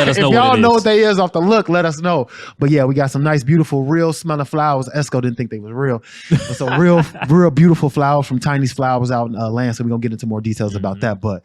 let us know if y'all what it know is. what they is off the look, let us know. But yeah, we got some nice, beautiful, real smelling flowers. Esco didn't think they was real. But some real beautiful flowers from Tiny's Flowers out in Land. So we're going to get into more details about that. But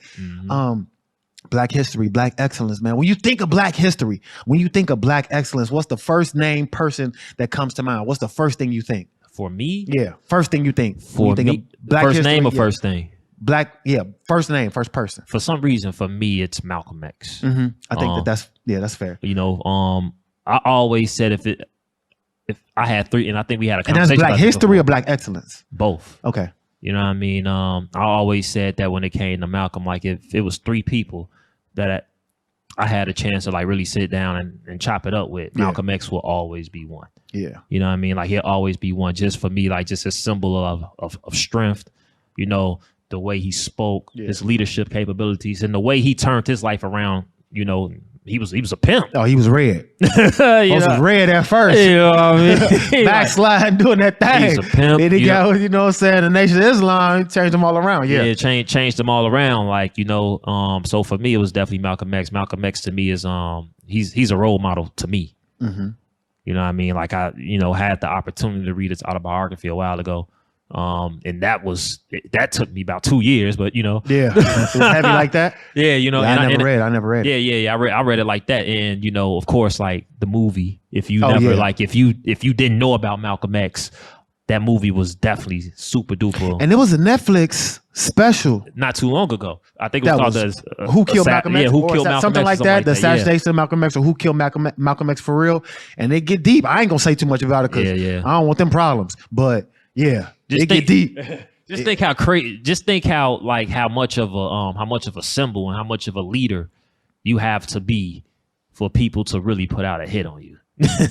Black history, Black excellence, man. When you think of Black history, when you think of Black excellence, what's the first name person that comes to mind? What's the first thing you think? For me? Yeah, first thing you think. For you think me, Black first history, name or first thing? Black, yeah, first name, first person. For some reason, for me, it's Malcolm X. I think that's fair. You know, I always said if I had three, and I think we had a And conversation that's Black about this history before. or Black excellence? Both. Okay. You know what I mean? I always said that when it came to Malcolm, like if it was three people that I had a chance to like really sit down and chop it up with, Malcolm X will always be one. Yeah. You know what I mean? Like he'll always be one just for me, like just a symbol of strength, you know, the way he spoke, his leadership capabilities, and the way he turned his life around. You know, he was a pimp. Oh, he was red. He was red at first. You know what I mean? Backsliding, doing that thing. He's a pimp. Then he got, you know what I'm saying, the Nation of Islam, he changed them all around. Yeah. Changed them all around. Like, you know, so for me, it was definitely Malcolm X. Malcolm X to me is he's a role model to me. You know what I mean? Like I, you know, had the opportunity to read his autobiography a while ago. And that took me about 2 years, but you know, it was heavy like that. Yeah, you know, Yeah, I never read it. Yeah. I read it like that, and you know, of course, like the movie. If you if you didn't know about Malcolm X, that movie was definitely super duper. And it was a Netflix special not too long ago. I think it was called Who Killed Malcolm X? Yeah, Who Killed Malcolm something X? like Something that. like The that. Yeah. assassination of Malcolm X, or Who Killed Malcolm X for real. And they get deep. I ain't gonna say too much about it because I don't want them problems. But yeah, they get deep. Just think how crazy. Just think how much of a symbol and how much of a leader you have to be for people to really put out a hit on you.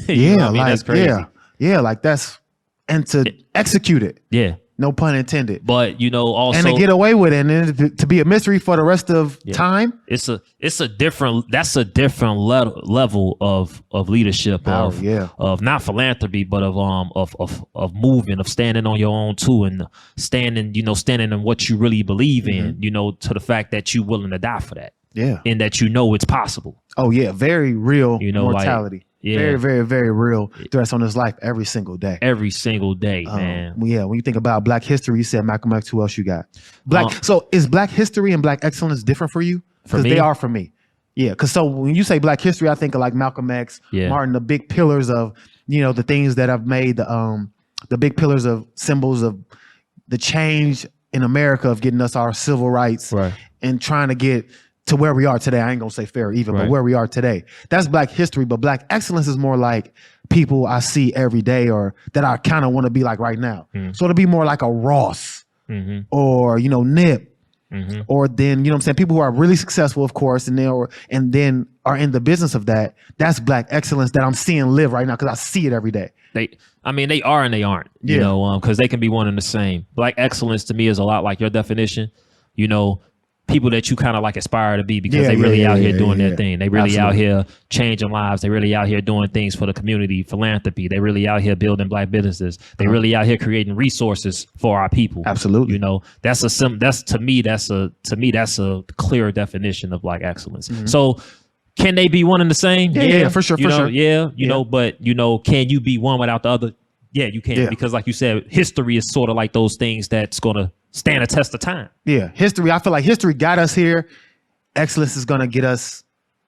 You know what I mean? That's crazy. Yeah, like that's, and to execute it. Yeah. No pun intended. But you know, also, and to get away with it, and then to be a mystery for the rest of time. It's a different level of leadership, of not philanthropy, but of moving, of standing on your own too, and standing in what you really believe in, you know, to the fact that you're willing to die for that. Yeah. And that you know it's possible. Oh yeah, very real, you know, mortality. Like, yeah. Very, very, very real threats on his life every single day. Every single day, man. Yeah, when you think about Black history, you said Malcolm X. Who else you got? So is Black history and Black excellence different for you? Because they are for me. Yeah, because so when you say Black history, I think of like Malcolm X, Martin, the big pillars of, you know, the things that have made the big pillars of symbols of the change in America of getting us our civil rights and trying to get to where we are today. I ain't gonna say fair or even, but where we are today. That's Black history, but Black excellence is more like people I see every day or that I kind of want to be like right now. So it'll be more like a Ross or, you know, Nip or then, you know what I'm saying, people who are really successful, of course, and then are in the business of that. That's Black excellence that I'm seeing live right now because I see it every day. They are and they aren't, you know, because they can be one and the same. Black excellence to me is a lot like your definition, you know, people that you kind of like aspire to be because they really out here doing their thing. They really out here changing lives. They really out here doing things for the community, philanthropy. They really out here building Black businesses. They really out here creating resources for our people. Absolutely. You know, that's to me that's a clear definition of Black excellence. So can they be one and the same? Yeah, for sure. Yeah, you know, but you know, can you be one without the other? Yeah, you can, because like you said, history is sort of like those things that's gonna stand a test of time. Yeah, history. I feel like history got us here. Excellence is gonna get us,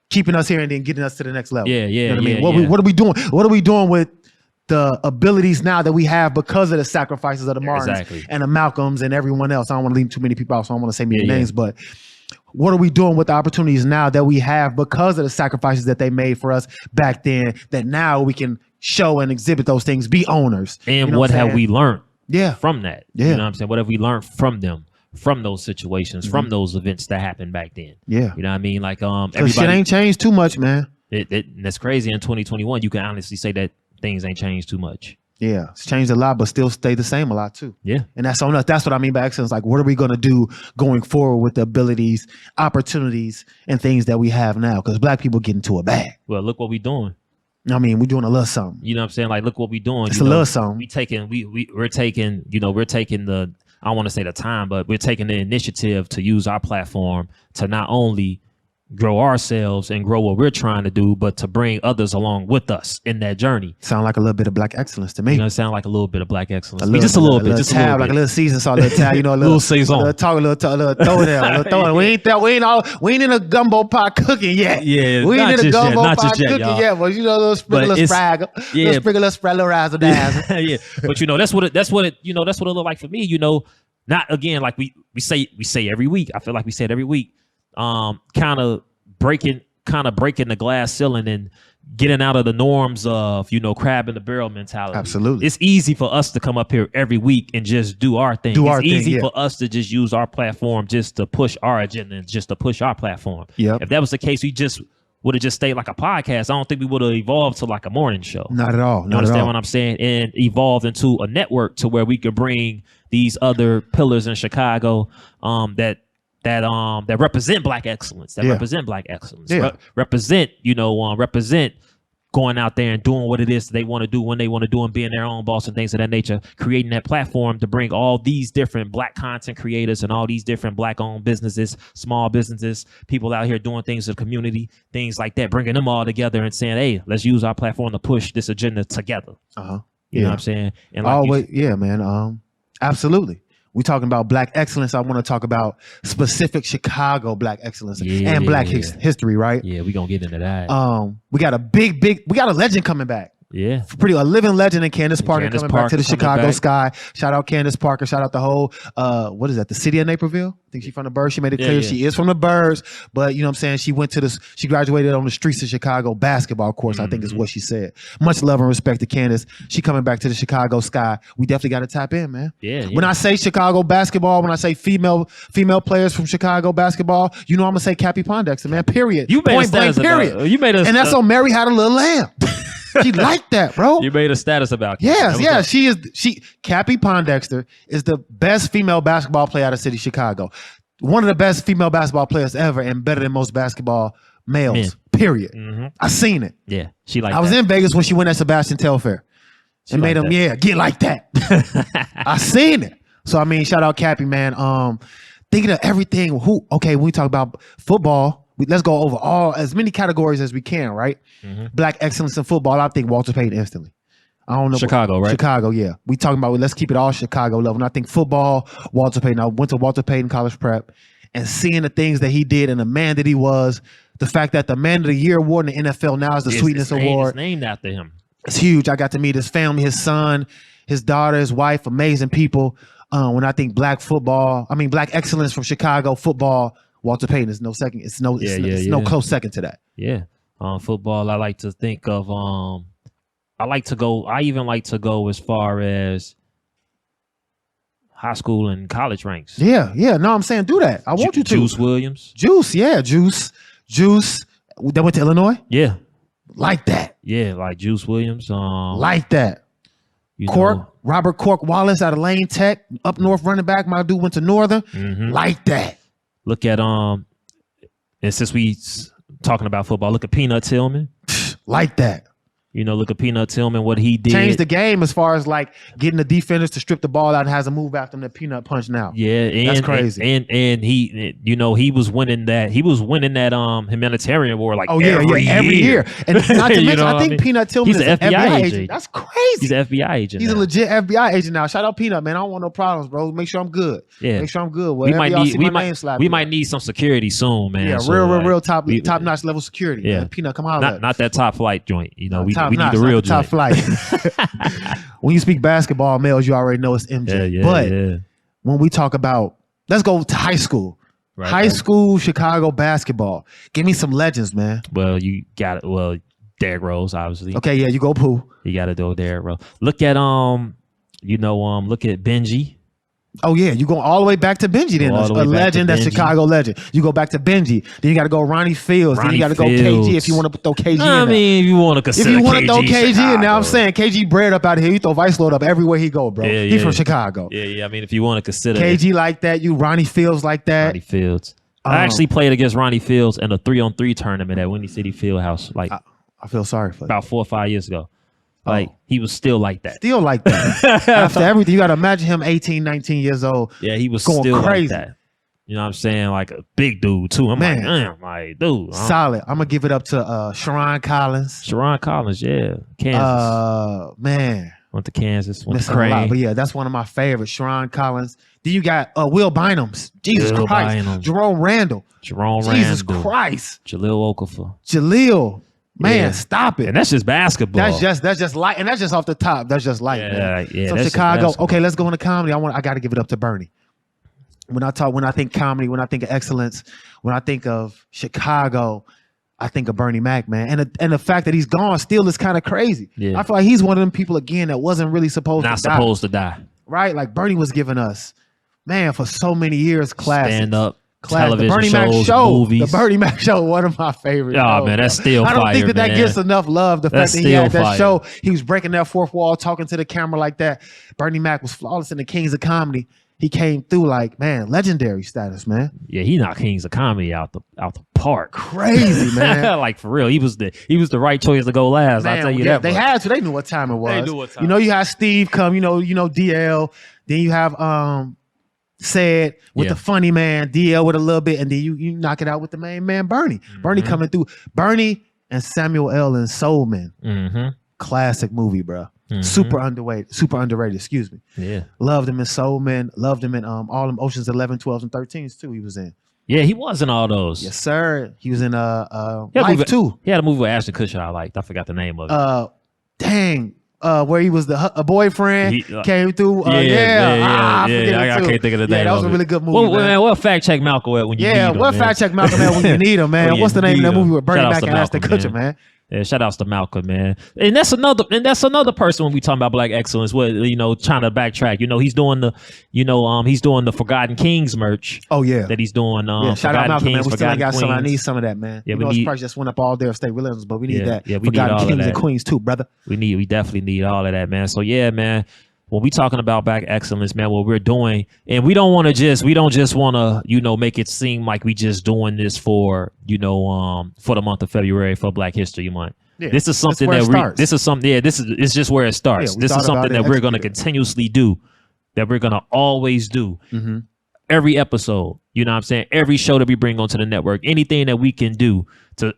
keeping us here, and then getting us to the next level. Yeah, you know what I mean? What are we doing? What are we doing with the abilities now that we have because of the sacrifices of the Martins and the Malcolms and everyone else? I don't want to leave too many people out, so I don't want to say many names, but what are we doing with the opportunities now that we have because of the sacrifices that they made for us back then, that now we can show and exhibit those things, be owners? And you know what have we learned from that? Yeah. You know what I'm saying? What have we learned from them, from those situations, from those events that happened back then? Yeah. You know what I mean? Like, everybody, shit ain't changed too much, man. That's crazy. In 2021, you can honestly say that things ain't changed too much. Yeah, it's changed a lot, but still stay the same a lot too. Yeah. And that's on us. That's what I mean by excellence. Like, what are we going to do going forward with the abilities, opportunities, and things that we have now? Because Black people get into a bag. Well, look what we doing. I mean, we're doing a little something. You know what I'm saying? Like, look what we doing. It's a little something. We're taking the, I don't want to say the time, but we're taking the initiative to use our platform to not only grow ourselves and grow what we're trying to do, but to bring others along with us in that journey. Sound like a little bit of black excellence to me. You know, it sound like a little bit of black excellence. Just a little bit, like a little season salt, a little tab, you know, a little season, a little talk, a little throw down, a little throw. We ain't in a gumbo pot cooking yet. Yeah, we ain't in a gumbo pot cooking yet. But you know, a little sprinkle of spraggle, little sprinkle of spread, razzle dazzle. Yeah, but you know, that's what it looked like for me. You know, not again like we say every week. I feel like we say it every week. Kind of breaking the glass ceiling and getting out of the norms of, you know, crab in the barrel mentality. Absolutely. It's easy for us to come up here every week and just do our thing. It's easy for us to just use our platform just to push our agenda and just to push our platform. Yep. If that was the case, we just would have just stayed like a podcast. I don't think we would have evolved to like a morning show. Not at all. You understand what I'm saying? And evolved into a network to where we could bring these other pillars in Chicago that represent black excellence, represent going out there and doing what it is they want to do when they want to do and being their own boss and things of that nature, creating that platform to bring all these different black content creators and all these different black owned businesses, small businesses, people out here doing things in the community, things like that, bringing them all together and saying, hey, let's use our platform to push this agenda together. You know what I'm saying? And like absolutely. We're talking about black excellence. I want to talk about specific Chicago black excellence and black history, right? Yeah, we're going to get into that. We got a legend coming back. Yeah. A living legend in Candace Parker coming back to the Chicago Sky. Shout out Candace Parker. Shout out the whole, what is that? The city of Naperville? I think she's from the Birds. She made it clear she is from the Birds, but you know what I'm saying? She graduated on the streets of Chicago basketball course, I think is what she said. Much love and respect to Candace. She coming back to the Chicago Sky. We definitely got to tap in, man. Yeah. When I say Chicago basketball, when I say female players from Chicago basketball, you know I'm going to say Cappy Pondexter, man, period. You made And that's on Mary Had a Little Lamb. She liked that, bro. You made a status about that. Yes. Cappy Pondexter is the best female basketball player out of city Chicago. One of the best female basketball players ever and better than most basketball males, period. Mm-hmm. I seen it. Yeah, she liked I was in Vegas when she went at Sebastian Telfair. And made him, get like that. I seen it. So, I mean, shout out Cappy, man. Thinking of everything. When we talk about football, let's go over as many categories as we can, right? Mm-hmm. Black excellence in football. I think Walter Payton instantly. I don't know. Chicago, right? Chicago, yeah. We talking about, let's keep it all Chicago level. And I think football, Walter Payton. I went to Walter Payton College Prep and seeing the things that he did and the man that he was, the fact that the Man of the Year award in the NFL now is the Sweetness Award. It's named after him. It's huge. I got to meet his family, his son, his daughter, his wife, amazing people. When I think black excellence from Chicago football, Walter Payton is no second. It's no close second to that. Yeah. Football, I like to think of I even like to go as far as high school and college ranks. Yeah. No, I'm saying do that. I want you to. Juice Williams. Juice. That went to Illinois? Yeah. Like that. Yeah, like Juice Williams. Like that. Robert Cork Wallace out of Lane Tech, up north running back. My dude went to Northern. Mm-hmm. Like that. Look at and since we talking about football, look at Peanut Tillman. Like that. Look at Peanut Tillman, what he did. Changed the game as far as like getting the defenders to strip the ball out and has a move after them that Peanut punch now. Yeah, that's crazy. And he, he was winning that humanitarian war like every year. And not to mention, I think Peanut Tillman is an FBI agent. That's crazy. He's an FBI agent. He's a legit FBI agent now. Shout out Peanut, man. I don't want no problems, bro. Make sure I'm good. Yeah, make sure I'm good. We might need some security soon, man. Yeah, real top notch level security. Yeah, man. Peanut, come on. Not that top flight joint. We need the real joint. Flight. When you speak basketball males, you already know it's MJ. When we talk about, let's go to high school. High school Chicago basketball. Give me some legends, man. Well, you got it. Well, Derrick Rose, obviously. Okay, yeah, you go Pooh. You got to do Derrick Rose. Look at look at Benji. Oh yeah, you go all the way back to Benji then. A legend, that's Chicago legend. You go back to Benji, then you got to go Ronnie Fields, then you got to go KG if you want to throw KG in there. I mean, if you want to consider KG. If you want to throw KG in there, I'm saying KG bred up out of here. You throw Vice Lord up everywhere he go, bro. He's from Chicago. Yeah. I mean, if you want to consider KG like that, you Ronnie Fields like that. Ronnie Fields. I actually played against Ronnie Fields in a 3-on-3 tournament at Windy City Fieldhouse. Like I feel sorry for about 4 or 5 years ago. Like, he was still like that. Still like that. After everything, you got to imagine him 18, 19 years old. Yeah, he was going still crazy. like that. You know what I'm saying? Like a big dude too. I'm like, damn, like dude. Solid. I'm gonna give it up to Sharon Collins. Sharon Collins, yeah. Kansas. Man. Went to Kansas. Went to Crane. But yeah, that's one of my favorites. Sharon Collins. Then you got Will Bynums. Jesus Christ. Jerome Randall. Jesus Christ. Jaleel Okafor. Jaleel. Man, stop it. And that's just basketball. That's just light. And that's just off the top. That's just light, man. Yeah, so Chicago. Okay, let's go into comedy. I got to give it up to Bernie. When I think comedy, when I think of excellence, when I think of Chicago, I think of Bernie Mac, man. And the fact that he's gone still is kind of crazy. Yeah. I feel like he's one of them people, again, that wasn't really supposed to die. Right? Like Bernie was giving us, man, for so many years, classics. Stand up. Television the Bernie shows, Mac show, movies. The Bernie Mac show, one of my favorites. Oh man, that's still fire. I don't think that gets enough love. The fact that he had that fire. show, he was breaking that fourth wall, talking to the camera like that. Bernie Mac was flawless in the Kings of Comedy. He came through like, man, legendary status, man. Yeah, he knocked Kings of Comedy out the park. Crazy, man. Like for real, he was the right choice to go last. Man, I'll tell you that. They had to. They knew what time it was. They knew what time. You know, you had Steve come. You know, DL. Then you have Said with the funny man, DL with a little bit, and then you knock it out with the main man, Bernie. Bernie coming through. Bernie and Samuel L. and Soul Man. Classic movie, bro. Super underrated, excuse me. Yeah. Loved him in Soul Man. Loved him in all them Oceans 11, 12s, and 13s too. He was in. Yeah, he was in all those. Yes, sir. He was in Life too. He had a movie with Ashton Kutcher I liked. I forgot the name of it. Where he was a boyfriend, came through. I can't think of the name. That was a really good movie. What fact check Malcolm at when you need him? What fact check Malcolm at when you need him, man? What's the name of that movie with Bernie Mac and Ashton Kutcher, man? Yeah, shout outs to Malcolm, man. And that's another person when we talking about black excellence. What trying to backtrack. He's doing the Forgotten Kings merch. Oh yeah, that he's doing. Shout out Malcolm, Kings, man. We still ain't got some. I need some of that, man. Yeah, his price just went up all day of State Williams, but we need that. Yeah, we Forgotten need all Kings of that. And Queens too, brother. We definitely need all of that, man. So yeah, man. When we talking about black excellence, man, what we're doing, and we don't just want to, make it seem like we just doing this for the month of February for Black History Month. Yeah, this is something it's just where it starts. Yeah, this is something that we're going to continuously do, that we're going to always do. Every episode, you know what I'm saying? Every show that we bring onto the network, anything that we can do to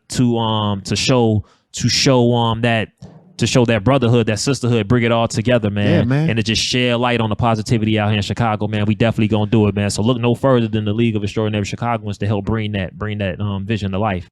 show that brotherhood, that sisterhood, bring it all together, man. Yeah, man. And to just share light on the positivity out here in Chicago, man. We definitely gonna do it, man. So look no further than the League of Extraordinary Chicagoans to help bring that vision to life.